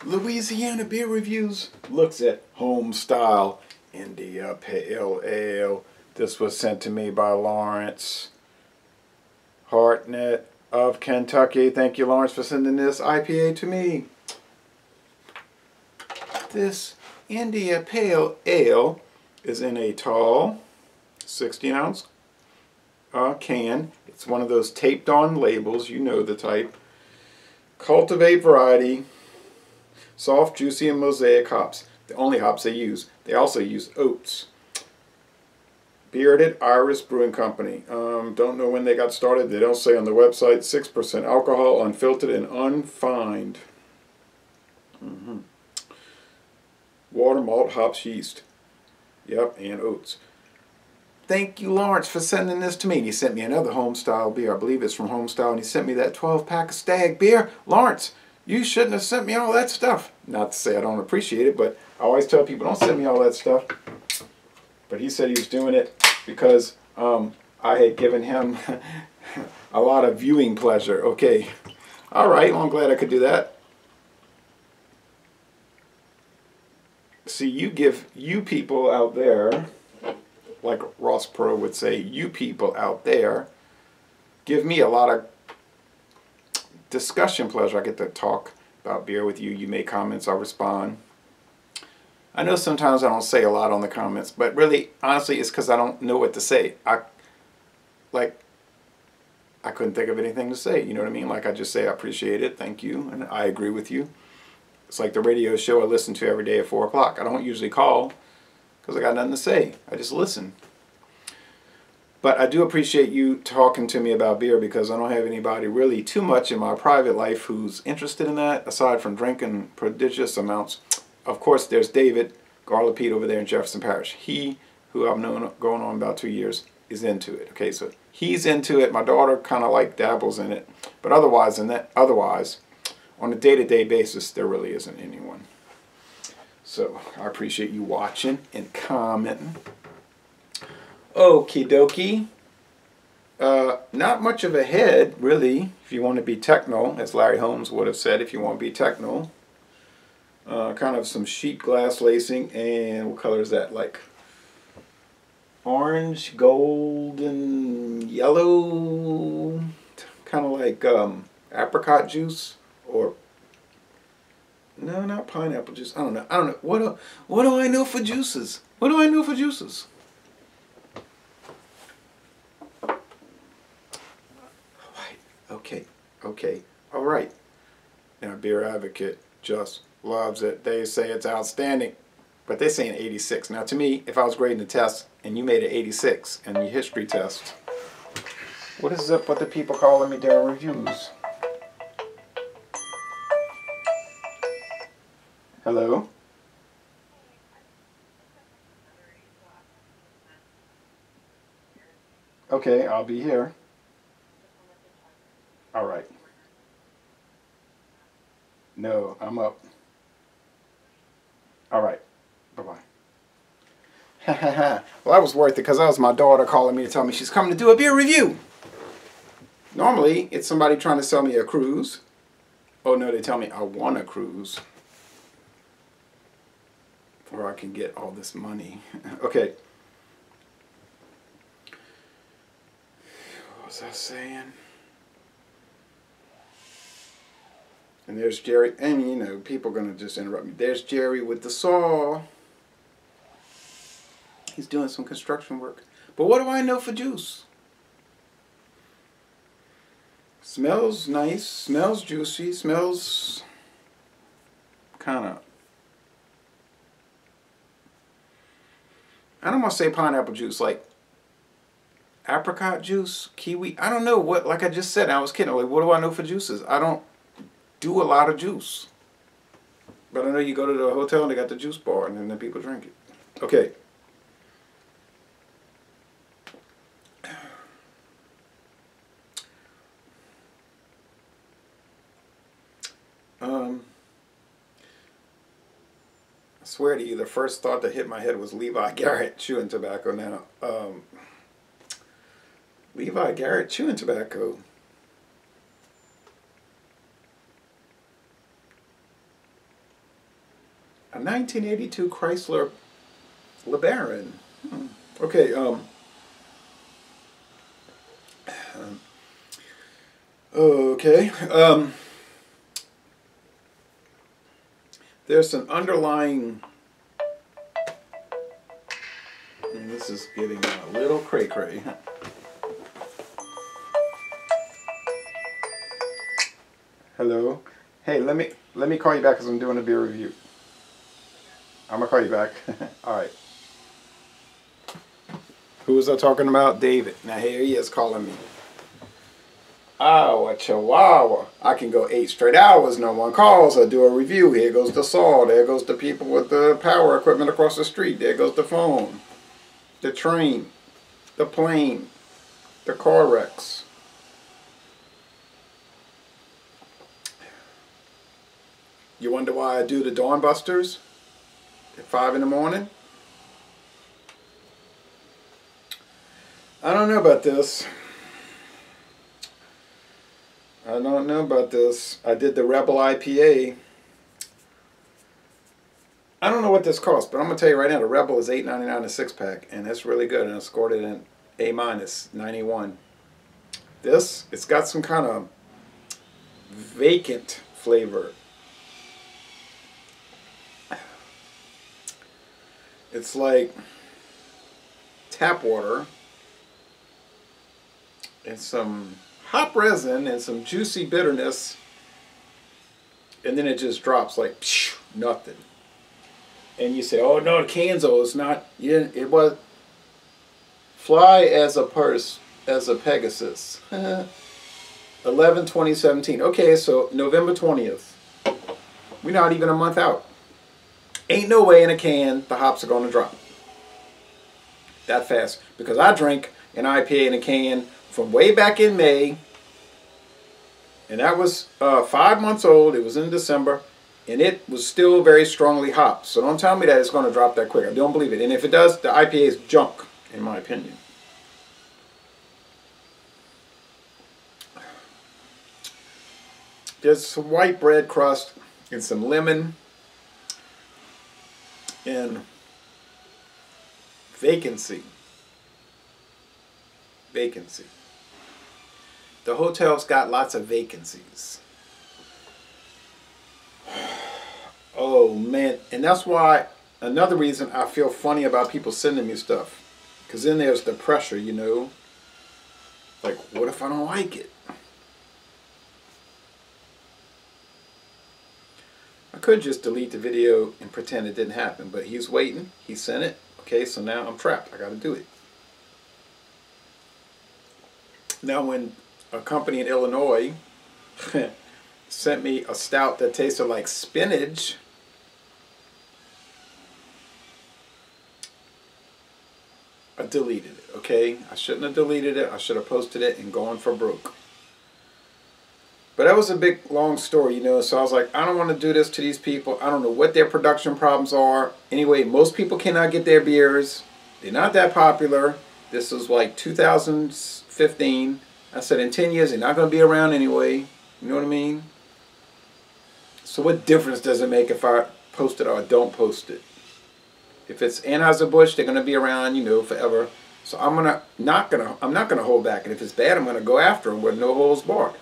Louisiana Beer Reviews looks at Homestyle India Pale Ale. This was sent to me by Lawrence Hartnett of Kentucky. Thank you, Lawrence, for sending this IPA to me. This India Pale Ale is in a tall 16-ounce can. It's one of those taped on labels, you know the type. Cultivate variety, soft, juicy, and Mosaic hops. The only hops they use. They also use oats. Bearded Iris Brewing Company. Don't know when they got started. They don't say on the website. 6% alcohol, unfiltered and unfined. Water, malt, hops, yeast. Yep, and oats. Thank you, Lawrence, for sending this to me. And he sent me another Homestyle beer. I believe it's from Homestyle. And he sent me that 12-pack of Stag beer. Lawrence, you shouldn't have sent me all that stuff. Not to say I don't appreciate it, but I always tell people, don't send me all that stuff. But he said he was doing it because I had given him a lot of viewing pleasure. Okay. All right. Well, I'm glad I could do that. See, you people out there, like Ross Perot would say, you people out there give me a lot of discussion pleasure. I get to talk about beer with you. You make comments, I'll respond. I know sometimes I don't say a lot on the comments, but really, honestly, it's because I don't know what to say. I couldn't think of anything to say, you know what I mean? Like I just say, I appreciate it, thank you, and I agree with you. It's like the radio show I listen to every day at 4 o'clock. I don't usually call because I got nothing to say. I just listen. But I do appreciate you talking to me about beer because I don't have anybody really too much in my private life who's interested in that, aside from drinking prodigious amounts. Of course, there's David Garlapete over there in Jefferson Parish. He, who I've known going on about 2 years, is into it. Okay, so he's into it. My daughter kind of like dabbles in it. But otherwise, on a day-to-day basis, there really isn't anyone. So I appreciate you watching and commenting. Okie dokie. Not much of a head, really, if you want to be techno, as Larry Holmes would have said, if you want to be techno. Kind of some sheet glass lacing, and what color is that? Like orange, golden, yellow, kind of like apricot juice, or no, not pineapple juice. I don't know. What do I know for juices? What do I know for juices? Okay, all right. Now, Beer Advocate just loves it. They say it's outstanding, but they're saying 86. Now, to me, if I was grading the test and you made an 86 in your history test, what is up with the people calling me during reviews? Hello? Okay, I'll be here. All right. No, I'm up. All right. Bye-bye. Well, that was worth it because that was my daughter calling me to tell me she's coming to do a beer review. Normally, it's somebody trying to sell me a cruise. Oh, no, they tell me I want a cruise. Where I can get all this money. Okay. What was I saying? And there's Jerry, and you know, people are going to just interrupt me. There's Jerry with the saw. He's doing some construction work. But what do I know for juice? Smells nice, smells juicy, smells kind of, I don't want to say pineapple juice, like apricot juice, kiwi. I don't know what, like I just said, I was kidding. Like, what do I know for juices? I don't do a lot of juice. But I know you go to the hotel and they got the juice bar and then the people drink it. Okay. I swear to you, the first thought that hit my head was Levi Garrett chewing tobacco now. Levi Garrett chewing tobacco. A 1982 Chrysler LeBaron. Okay, okay. There's an underlying, and this is getting a little cray-cray. Hello. Hey, let me call you back because I'm doing a beer review. I'm gonna call you back. All right. Who was I talking about? David. Now here he is calling me. Oh, a chihuahua. I can go 8 straight hours. No one calls. I do a review. Here goes the saw. There goes the people with the power equipment across the street. There goes the phone. The train. The plane. The car wrecks. You wonder why I do the Dawn Busters at 5 in the morning? I don't know about this. I don't know about this. I did the Rebel IPA. I don't know what this costs, but I'm going to tell you right now, the Rebel is $8.99 a 6-pack, and it's really good, and I scored it an A-, 91. This, it's got some kind of vacant flavor. It's like tap water and some hop resin and some juicy bitterness, and then it just drops like psh, nothing. And you say, "Oh no, the Canzo is not." Yeah, it was fly as a purse, as a Pegasus. 11/20/17. Okay, so November 20th. We're not even a month out. Ain't no way in a can the hops are going to drop that fast, because I drank an IPA in a can from way back in May, and that was 5 months old. It was in December, and it was still very strongly hopped. So don't tell me that it's going to drop that quick. I don't believe it. And if it does, the IPA is junk, in my opinion. There's some white bread crust and some lemon and vacancy. Vacancy. The hotel's got lots of vacancies. Oh man, and that's why, another reason I feel funny about people sending me stuff, because then there's the pressure, you know, like, what if I don't like it? I could just delete the video and pretend it didn't happen, but he's waiting. He sent it. Okay, so now I'm trapped. I got to do it. Now, when a company in Illinois sent me a stout that tasted like spinach, I deleted it. Okay, I shouldn't have deleted it. I should have posted it and gone for broke. But that was a big, long story, you know, so I was like, I don't want to do this to these people. I don't know what their production problems are. Anyway, most people cannot get their beers. They're not that popular. This was like 2015. I said in 10 years, they're not going to be around anyway. You know what I mean? So what difference does it make if I post it or I don't post it? If it's Anheuser-Busch, they're going to be around, you know, forever. So I'm not gonna hold back. And if it's bad, I'm going to go after them with no holds barred.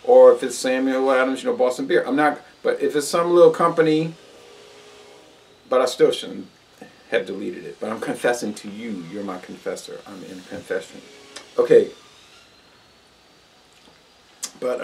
Or if it's Samuel Adams, you know, Boston Beer. I'm not, but if it's some little company, but I still shouldn't have deleted it. But I'm confessing to you. You're my confessor. I'm in confession. Okay. But,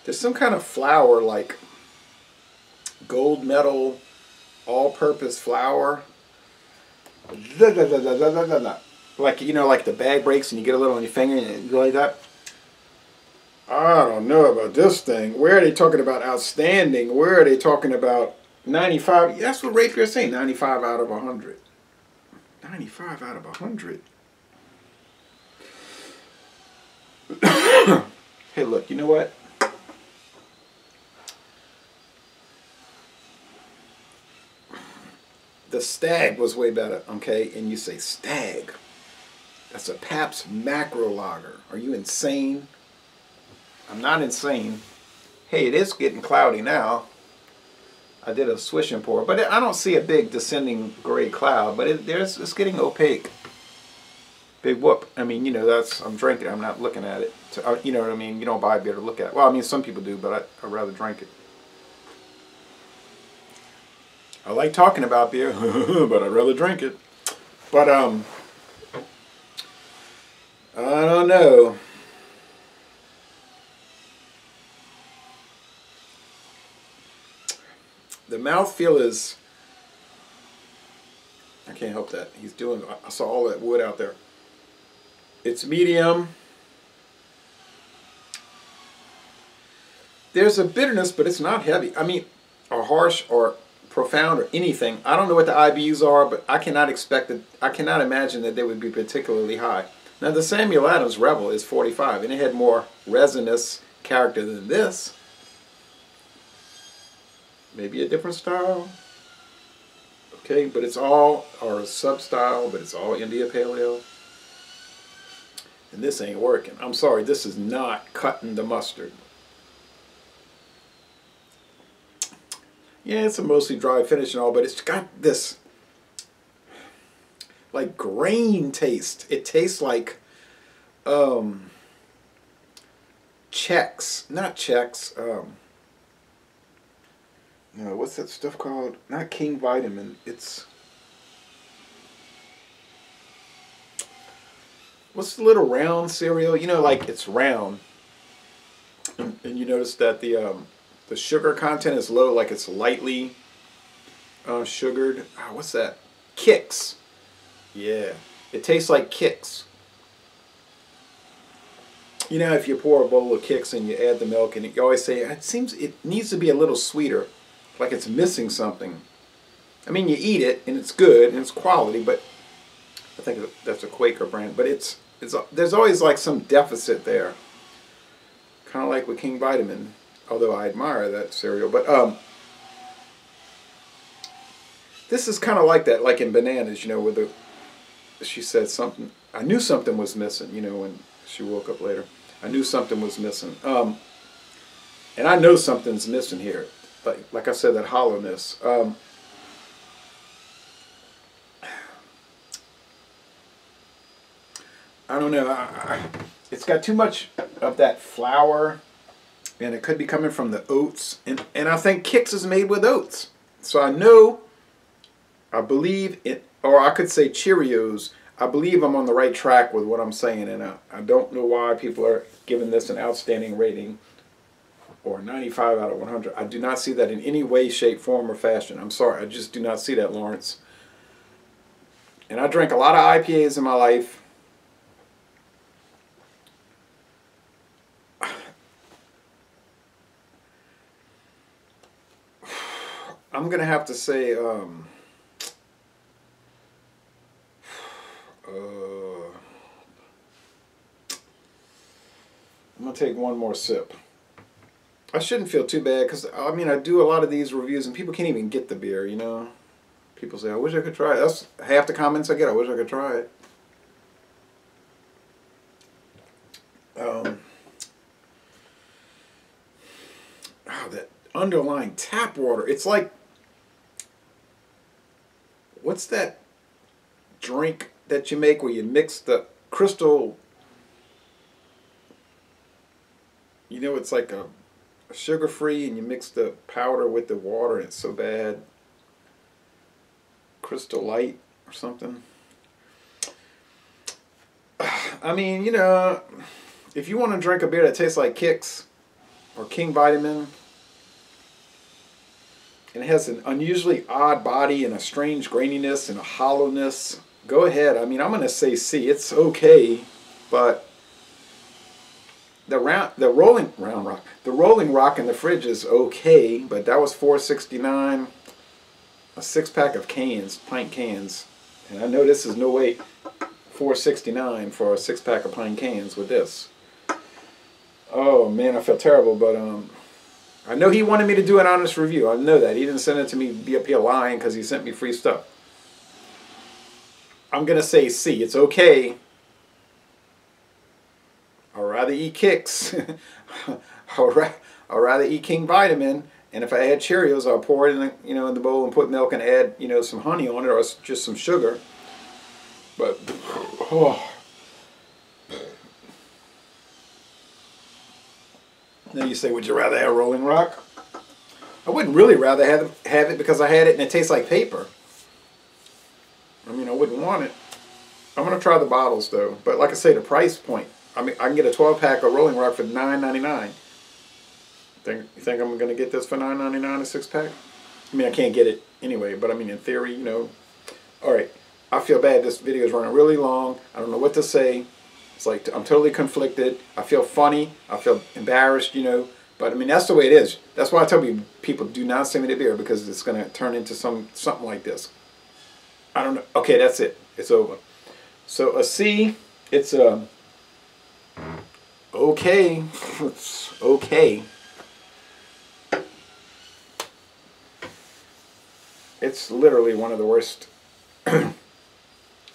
there's some kind of flour, like gold medal, all-purpose flour. Like, you know, like the bag breaks and you get a little on your finger and you go like that. I don't know about this thing. Where are they talking about outstanding? Where are they talking about 95? That's what Rapier's saying, 95 out of 100. 95 out of 100. Hey, look, you know what? The Stag was way better, okay? And you say, Stag? That's a Pabst Macro Lager. Are you insane? I'm not insane. Hey, it is getting cloudy now. I did a swish and pour, but I don't see a big descending gray cloud, but it's getting opaque. Big whoop. I mean, you know, I'm drinking. I'm not looking at it. So, you know what I mean? You don't buy beer to look at. Well, I mean, some people do, but I'd rather drink it. I like talking about beer, but I'd rather drink it. But, I don't know. The mouthfeel is, I can't help that. I saw all that wood out there. It's medium. There's a bitterness, but it's not heavy. I mean, or harsh or profound or anything. I don't know what the IBUs are, but I cannot imagine that they would be particularly high. Now the Samuel Adams Rebel is 45, and it had more resinous character than this. Maybe a different style. Okay, but it's all, or a sub-style, but it's all India Pale Ale. And this ain't working. I'm sorry, this is not cutting the mustard. Yeah, it's a mostly dry finish and all, but it's got this like grain taste. It tastes like Chex, not Chex. No, what's that stuff called? Not King Vitamin. It's, what's the little round cereal? You know, like it's round, and you notice that the sugar content is low, like it's lightly sugared. Oh, what's that? Kix. Yeah, it tastes like Kix. You know, if you pour a bowl of Kix and you add the milk, and you always say it needs to be a little sweeter, like it's missing something. I mean, you eat it and it's good and it's quality, but I think that's a Quaker brand. But there's always like some deficit there, kind of like with King Vitamin. Although I admire that cereal, but this is kind of like that, like in Bananas, you know, where she said something. I knew something was missing, you know, when she woke up later. I knew something was missing, and I know something's missing here. Like I said, that hollowness. I don't know. It's got too much of that flour. And it could be coming from the oats. And I think Kix is made with oats. So I believe it, or I could say Cheerios. I believe I'm on the right track with what I'm saying. And I don't know why people are giving this an outstanding rating, or 95 out of 100. I do not see that in any way, shape, form, or fashion. I'm sorry. I just do not see that, Lawrence. And I drank a lot of IPAs in my life. I'm going to have to say, I'm going to take one more sip. I shouldn't feel too bad, because, I mean, I do a lot of these reviews and people can't even get the beer, you know. People say, I wish I could try it. That's half the comments I get. I wish I could try it. Oh, that underlying tap water. It's like, what's that drink that you make where you mix the crystal, you know, it's like a sugar-free and you mix the powder with the water and it's so bad. Crystal Light or something. I mean, you know, if you want to drink a beer that tastes like Kix or King Vitamin, and it has an unusually odd body and a strange graininess and a hollowness, go ahead. I mean, I'm going to say C. It's okay, but the Rolling Rock in the fridge is okay, but that was $4.69. A 6-pack of cans, pint cans, and I know this is no way $4.69 for a 6-pack of pint cans with this. Oh man, I felt terrible, but I know he wanted me to do an honest review. I know that. He didn't send it to me be up here lying because he sent me free stuff. I'm gonna say C. It's okay. All right. rather eat Kicks. I'd rather eat King Vitamin. And if I had Cheerios, I'll pour it in the, in the bowl and put milk and add, some honey on it or just some sugar. But, oh. Then you say, would you rather have Rolling Rock? I wouldn't really rather have it because I had it and it tastes like paper. I mean, I wouldn't want it. I'm going to try the bottles, though. But like I say, the price point. I mean, I can get a 12-pack of Rolling Rock for $9.99. You think I'm going to get this for $9.99 a 6-pack? I mean, I can't get it anyway, but I mean, in theory, All right, I feel bad. This video is running really long. I don't know what to say. It's like I'm totally conflicted. I feel funny. I feel embarrassed, But I mean, that's the way it is. That's why I tell people do not send me the beer because it's going to turn into something like this. I don't know. Okay, that's it. It's over. So a C, it's a okay. It's okay. It's literally one of the worst.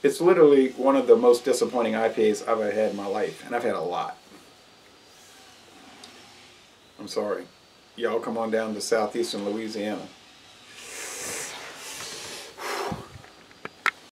It's literally one of the most disappointing IPAs I've ever had in my life, and I've had a lot. I'm sorry. Y'all come on down to southeastern Louisiana.